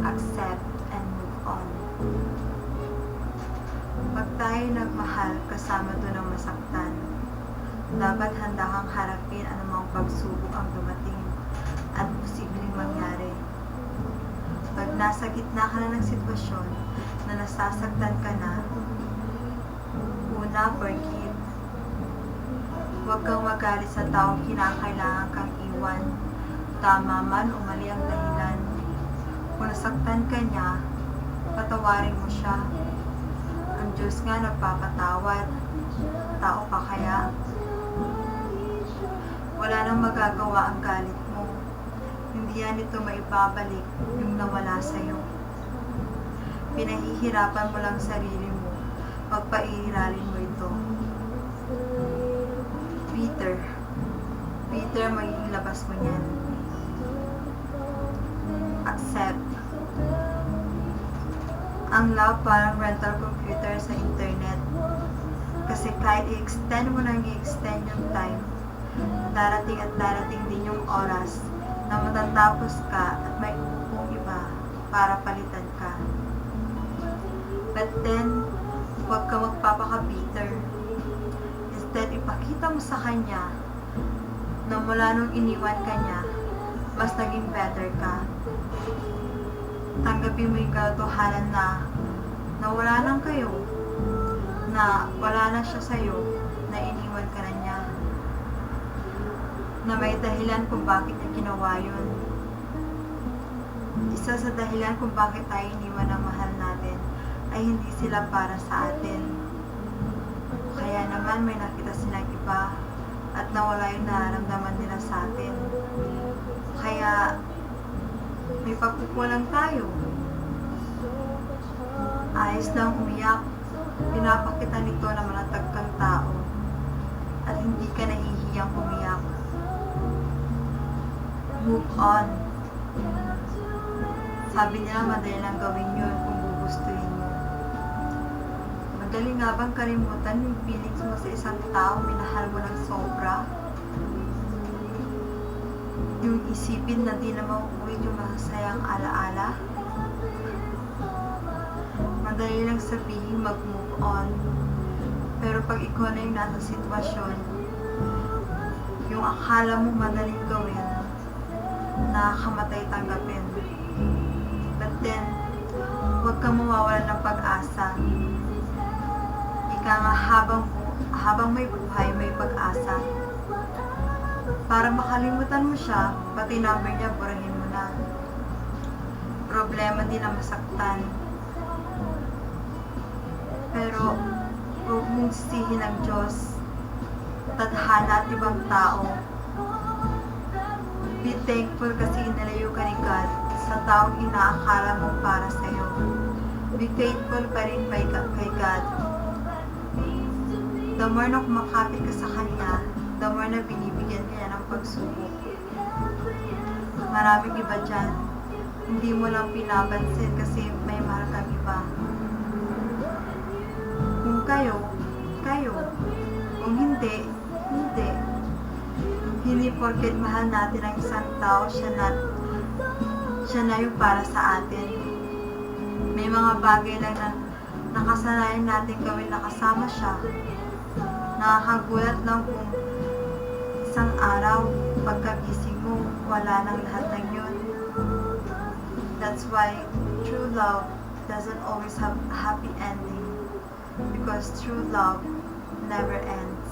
accept, and move on. Pag tayo nagmahal kasama doon ang masaktan, dapat handa kang harapin anumang pagsubok ang dumating at posibleng mangyari. Pag nasa gitna ka na ng sitwasyon na nasasaktan ka na, una, forgive. Huwag kang magalit sa taong kinakailangan kang iwan, tama man o mali ang dahilan. Kung nasaktan ka niya, patawarin mo siya. Ang Diyos nga nagpapatawad. Tao pa kaya? Wala nang magagawa ang galit mo. Hindi yan ito maibabalik yung nawala sa'yo. Pinahihirapan mo lang sarili mo. Pagpairalin mo ito. Peter, magiging labas mo niyan. Accept. Ang love parang rental computer sa internet. Kasi kahit i-extend mo nang i-extend yung time, darating at darating din yung oras na matatapos ka at may upong iba para palitan ka. But then, huwag ka magpapaka-bitter. Instead, ipakita mo sa kanya na mula nung iniwan ka niya, mas naging better ka. Tanggapin mo yung katotohanan na wala lang kayo, na wala na siya sa'yo, na iniwan ka na niya, na may dahilan kung bakit niya ginawa yun. Isa sa dahilan kung bakit tayo iniwan ng mahal natin ay hindi sila para sa atin. Kaya naman may nakita silang iba at nawala yung nararamdaman nila sa atin. Kaya may pagkukulang tayo. Ayos lang umiyak. Pinapakita nito na malatag kang tao at hindi ka nahihiyang umiyak. Move on. Sabi nila madali lang gawin yun kung gugustuhin mo. Madali nga bang kalimutan yung feelings mo sa isang tao minahal mo ng sobra? Yung isipin na di na mauulit yung masasayang alaala? Madali lang sabihin mag-move on. Pero pag ikaw na yung nasa sitwasyon, yung akala mo madaling gawin, nakakamatay tanggapin. But then, huwag kang mawawalan ng pag-asa. Ika nga habang may buhay, may pag-asa. Para makalimutan mo siya, pati number niya, burahin mo na. Problema din ang masaktan. Pero, huwag mong sisihin ang Diyos, tadhana at ibang tao. Be thankful kasi inalayo ka ni God sa taong inaakala mo para sa'yo. Be faithful pa rin kay God. The more na kumakapit ka sa Kanya, the more na binibigyan ka niya ng pagsubok. Maraming iba dyan, hindi mo lang pinapansin kasi may mahal kang iba. Kung kayo. Kung hindi. Hindi porket mahal natin ang isang tao, siya na yung para sa atin. May mga bagay lang na nakasanayan natin gawin na kasama siya. Nakakagulat lang kung isang araw, pagkagising mo, wala nang lahat ng yun. That's why true love doesn't always have a happy ending. Because true love never ends.